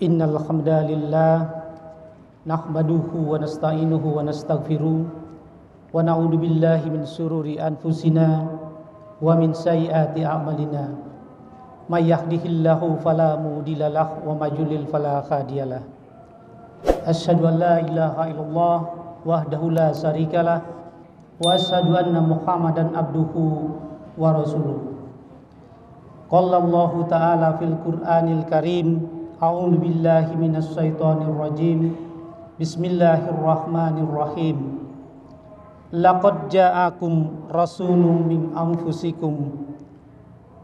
Innal hamdalillah nahmaduhu wa nasta'inuhu wa nastaghfiruh wa na'udzu billahi min shururi anfusina wa min sayyiati a'malina. May yahdihillahu fala mudilla lahu wa may yudlil fala hadiyalah. Asyhadu an la ilaha illallah wahdahu la syarikalah wa asyhadu anna Muhammadan abduhu wa rasuluh. Qala Allahu ta'ala fil Qur'anil Karim, a'udzu billahi minasy syaithanir rajim. Bismillahirrahmanirrahim. Laqad ja'akum rasulun min anfusikum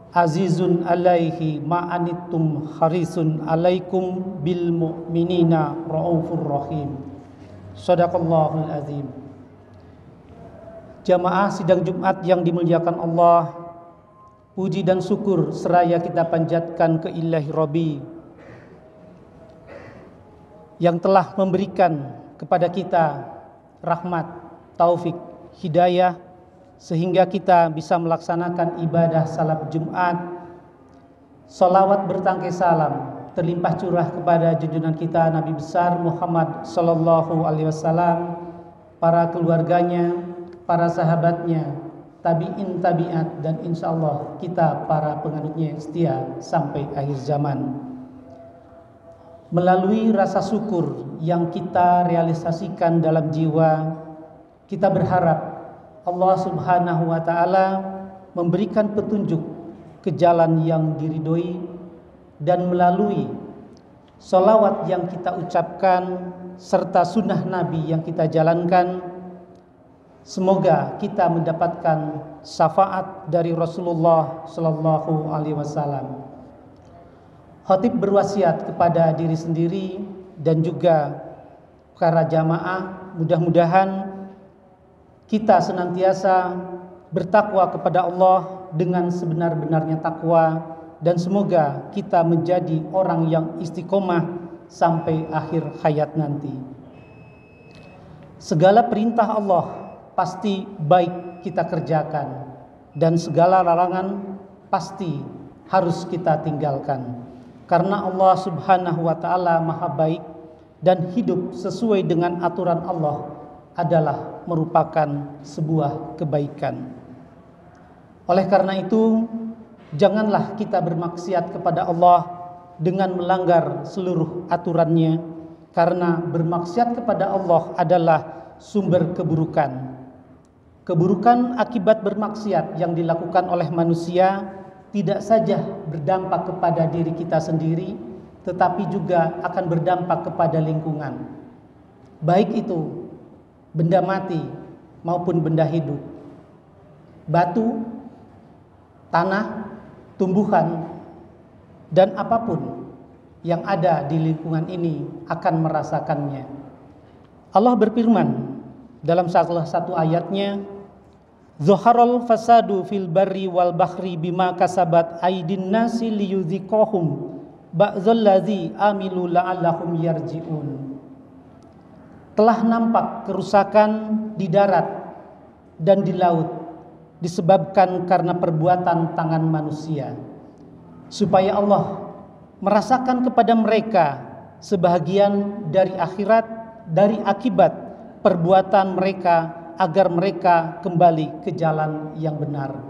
azizun 'alaihi ma anittum harisun 'alaikum bil mu'minina raufur rahim. Shadaqallahul azim. Jamaah sidang Jumat yang dimuliakan Allah, puji dan syukur seraya kita panjatkan ke Ilahi Rabbi yang telah memberikan kepada kita rahmat, taufik, hidayah sehingga kita bisa melaksanakan ibadah salat Jumat. Salawat bertangkai salam terlimpah curah kepada junjungan kita Nabi besar Muhammad sallallahu alaihi wasallam, para keluarganya, para sahabatnya, tabi'in tabi'at, dan insyaallah kita para penganutnya yang setia sampai akhir zaman. Melalui rasa syukur yang kita realisasikan dalam jiwa, kita berharap Allah Subhanahu wa ta'ala memberikan petunjuk ke jalan yang diridhoi, dan melalui sholawat yang kita ucapkan serta sunnah Nabi yang kita jalankan, semoga kita mendapatkan syafaat dari Rasulullah Sallallahu Alaihi Wasallam. Khatib berwasiat kepada diri sendiri dan juga para jamaah, mudah-mudahan kita senantiasa bertakwa kepada Allah dengan sebenar-benarnya takwa, dan semoga kita menjadi orang yang istiqomah sampai akhir hayat nanti. Segala perintah Allah pasti baik kita kerjakan, dan segala larangan pasti harus kita tinggalkan. Karena Allah Subhanahu wa ta'ala maha baik, dan hidup sesuai dengan aturan Allah adalah merupakan sebuah kebaikan. Oleh karena itu, janganlah kita bermaksiat kepada Allah dengan melanggar seluruh aturannya, karena bermaksiat kepada Allah adalah sumber keburukan. Keburukan akibat bermaksiat yang dilakukan oleh manusia tidak saja berdampak kepada diri kita sendiri, tetapi juga akan berdampak kepada lingkungan, baik itu benda mati maupun benda hidup, batu, tanah, tumbuhan, dan apapun yang ada di lingkungan ini akan merasakannya. Allah berfirman dalam salah satu ayatnya, Zuharul fasadu fil barri wal bahri bima kasabat aydin nasi liyudhiqahum ba'dzallazi amilu la'allahum yarji'un. Telah nampak kerusakan di darat dan di laut disebabkan karena perbuatan tangan manusia, supaya Allah merasakan kepada mereka sebahagian dari akhirat, dari akibat perbuatan mereka, agar mereka kembali ke jalan yang benar.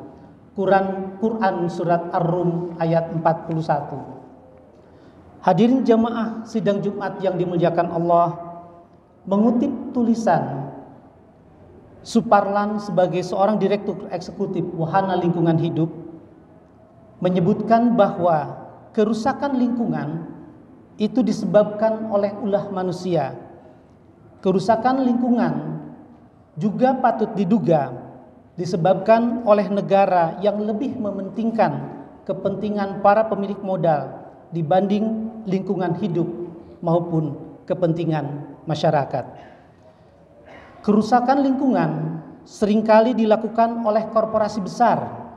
Quran surat Ar-Rum ayat 41. Hadirin jamaah sidang Jumat yang dimuliakan Allah, mengutip tulisan Suparlan sebagai seorang direktur eksekutif Wahana Lingkungan Hidup, menyebutkan bahwa kerusakan lingkungan itu disebabkan oleh ulah manusia. Kerusakan lingkungan juga patut diduga disebabkan oleh negara yang lebih mementingkan kepentingan para pemilik modal dibanding lingkungan hidup maupun kepentingan masyarakat. Kerusakan lingkungan seringkali dilakukan oleh korporasi besar,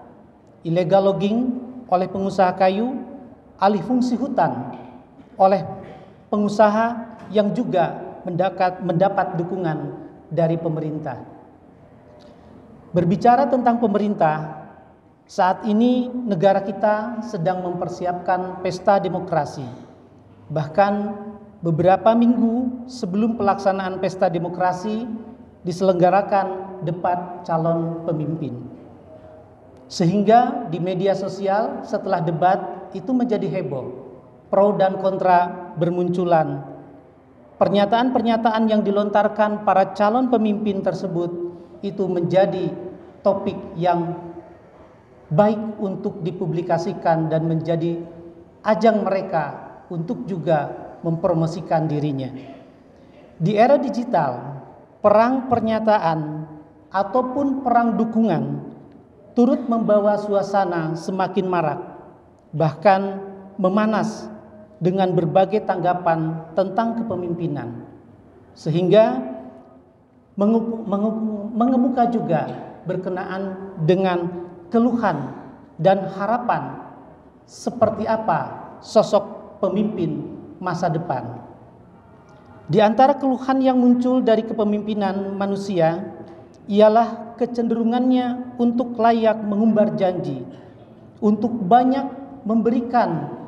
illegal logging oleh pengusaha kayu, alih fungsi hutan oleh pengusaha yang juga mendapat dukungan dari pemerintah. Berbicara tentang pemerintah, saat ini negara kita sedang mempersiapkan pesta demokrasi, Bahkan beberapa minggu sebelum pelaksanaan pesta demokrasi diselenggarakan debat calon pemimpin. Sehingga di media sosial setelah debat itu menjadi heboh. Pro dan kontra bermunculan. Pernyataan-pernyataan yang dilontarkan para calon pemimpin tersebut itu menjadi topik yang baik untuk dipublikasikan dan menjadi ajang mereka untuk juga mempromosikan dirinya. Di era digital, perang pernyataan ataupun perang dukungan turut membawa suasana semakin marak, bahkan memanas dengan berbagai tanggapan tentang kepemimpinan, sehingga mengemuka juga berkenaan dengan keluhan dan harapan seperti apa sosok pemimpin masa depan. Di antara keluhan yang muncul dari kepemimpinan manusia ialah kecenderungannya untuk layak mengumbar janji, untuk banyak memberikan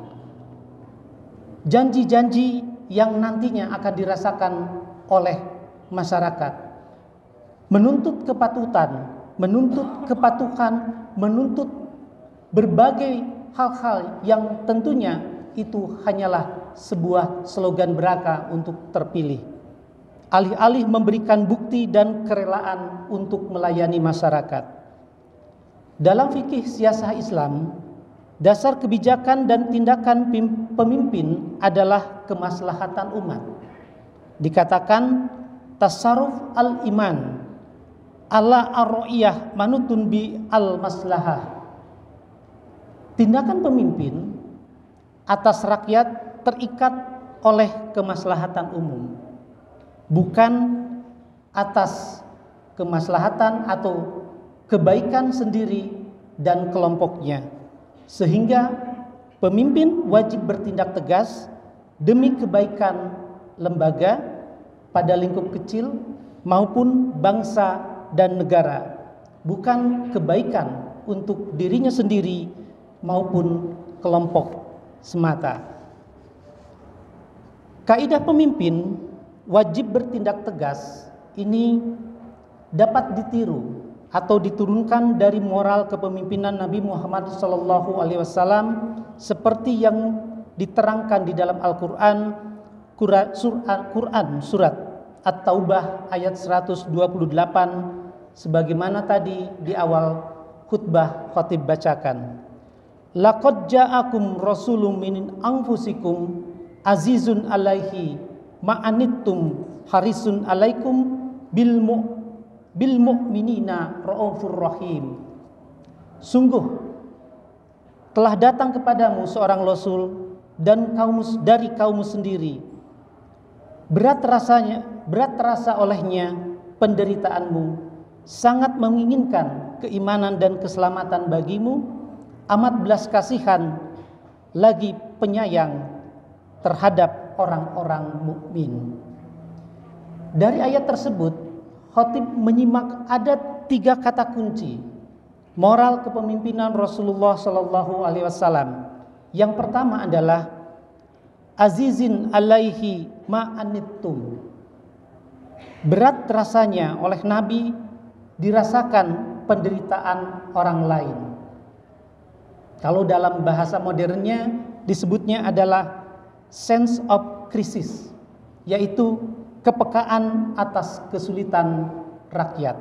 janji-janji yang nantinya akan dirasakan oleh masyarakat, menuntut kepatuhan, menuntut berbagai hal-hal yang tentunya itu hanyalah sebuah slogan belaka untuk terpilih, alih-alih memberikan bukti dan kerelaan untuk melayani masyarakat. Dalam fikih siasah Islam, dasar kebijakan dan tindakan pemimpin adalah kemaslahatan umat. Dikatakan tasarruf al-iman ala ar-ra'iyah manutun bi al-maslahah. Tindakan pemimpin atas rakyat terikat oleh kemaslahatan umum, bukan atas kemaslahatan atau kebaikan sendiri dan kelompoknya. Sehingga pemimpin wajib bertindak tegas demi kebaikan lembaga pada lingkup kecil maupun bangsa dan negara, bukan kebaikan untuk dirinya sendiri maupun kelompok semata. Kaidah pemimpin wajib bertindak tegas ini dapat ditiru atau diturunkan dari moral kepemimpinan Nabi Muhammad SAW seperti yang diterangkan di dalam Al-Quran, surat At-Taubah ayat 128, sebagaimana tadi di awal khutbah khatib bacakan. Laqad ja'akum rasulun min anfusikum azizun alaihi ma'anittum harisun alaikum bil mu'minina ra'ufur rahim. Sungguh telah datang kepadamu seorang rasul dan dari kaummu sendiri. Berat terasa olehnya penderitaanmu, sangat menginginkan keimanan dan keselamatan bagimu, amat belas kasihan lagi penyayang terhadap orang-orang mukmin. Dari ayat tersebut khatib menyimak ada 3 kata kunci moral kepemimpinan Rasulullah SAW. Yang pertama adalah azizin alaihi ma'anittum. Berat rasanya oleh Nabi dirasakan penderitaan orang lain. Kalau dalam bahasa modernnya disebutnya adalah sense of crisis, yaitu kepekaan atas kesulitan rakyat.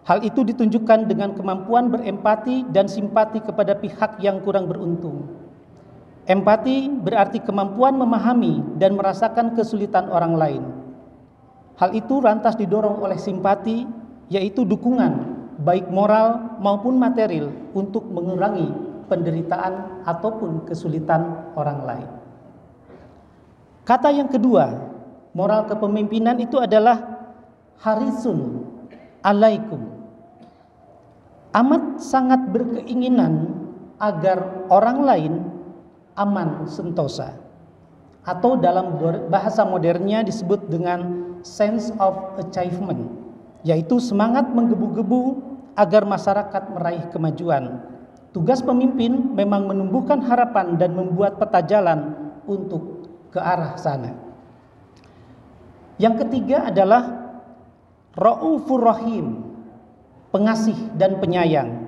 Hal itu ditunjukkan dengan kemampuan berempati dan simpati kepada pihak yang kurang beruntung. Empati berarti kemampuan memahami dan merasakan kesulitan orang lain. Hal itu lantas didorong oleh simpati, yaitu dukungan baik moral maupun material untuk mengurangi penderitaan ataupun kesulitan orang lain. Kata yang kedua, moral kepemimpinan itu adalah harisun alaikum. Amat sangat berkeinginan agar orang lain aman sentosa, atau dalam bahasa modernnya disebut dengan sense of achievement, yaitu semangat menggebu-gebu agar masyarakat meraih kemajuan. Tugas pemimpin memang menumbuhkan harapan dan membuat peta jalan untuk ke arah sana. Yang ketiga adalah Raufur Rahim, pengasih dan penyayang.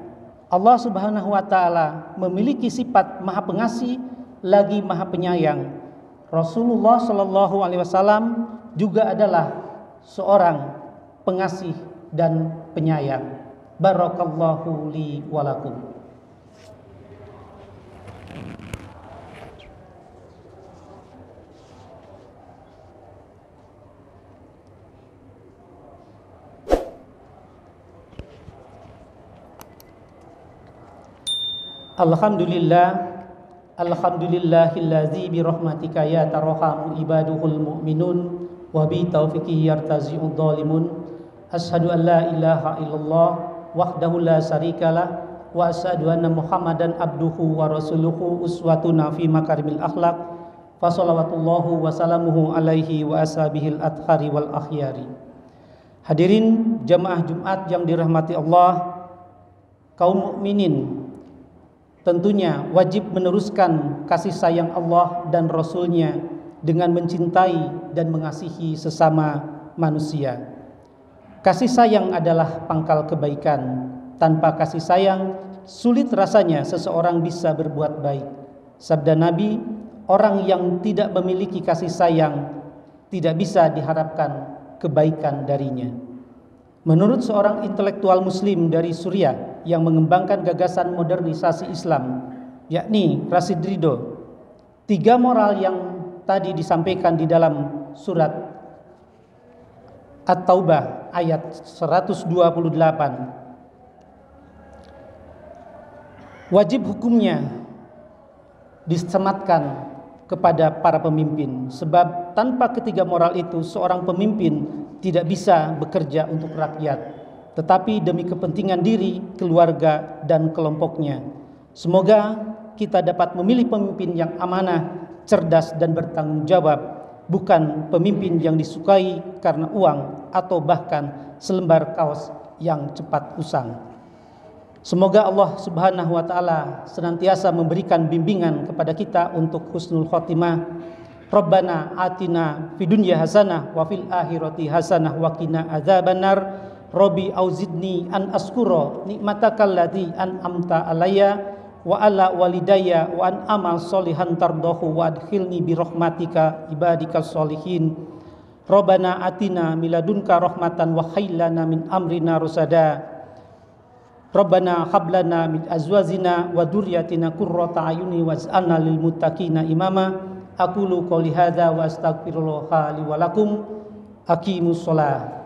Allah Subhanahu wa taala memiliki sifat Maha Pengasih lagi Maha Penyayang. Rasulullah Shallallahu alaihi wasallam juga adalah seorang pengasih dan penyayang. Barakallahu li wa lakum. Alhamdulillahillazi birahmatika ya tarhamu ibaduhul mu'minun wa bi taufiqi yartazi'ud dhalimun. Asyhadu an la ilaha illallah wahdahu la syarikalah wa asyhadu anna Muhammadan abduhu wa rasuluhu uswatuna fi makarimil akhlaq. Fa shalawatullahu wa salamuhu alaihi wa ashabihil athhari wal akhyari. Hadirin jamaah Jumat yang dirahmati Allah, kaum mukminin tentunya wajib meneruskan kasih sayang Allah dan Rasul-Nya dengan mencintai dan mengasihi sesama manusia. Kasih sayang adalah pangkal kebaikan. Tanpa kasih sayang, sulit rasanya seseorang bisa berbuat baik. Sabda Nabi, orang yang tidak memiliki kasih sayang tidak bisa diharapkan kebaikan darinya. Menurut seorang intelektual muslim dari Suriah yang mengembangkan gagasan modernisasi Islam, yakni Rashid Ridho, 3 moral yang tadi disampaikan di dalam surat At-Taubah ayat 128 wajib hukumnya disematkan kepada para pemimpin, sebab tanpa ketiga moral itu seorang pemimpin tidak bisa bekerja untuk rakyat, tetapi demi kepentingan diri, keluarga, dan kelompoknya. Semoga kita dapat memilih pemimpin yang amanah, cerdas, dan bertanggung jawab, bukan pemimpin yang disukai karena uang atau bahkan selembar kaos yang cepat usang. Semoga Allah Subhanahu wa taala senantiasa memberikan bimbingan kepada kita untuk husnul khotimah. Rabbana atina fid dunya hasanah wa fil akhirati hasanah wa qina adzabannar. Rabbi auzidni an askura nikmatakal lati an'amta alayya wa ala walidayya wa an amal solihan tardahu wa adkhilni bi rahmatika ibadikas solihin. Rabbana atina miladunka rahmatan wa hailana min amrina rusada. Rabbana hablana min azwajina wa dzurriyyatina qurrata ayuni waj'alna lil muttaqina imama. Aqulu qouli hadza wa astaghfirullah li wa lakum. Aqimus shalah.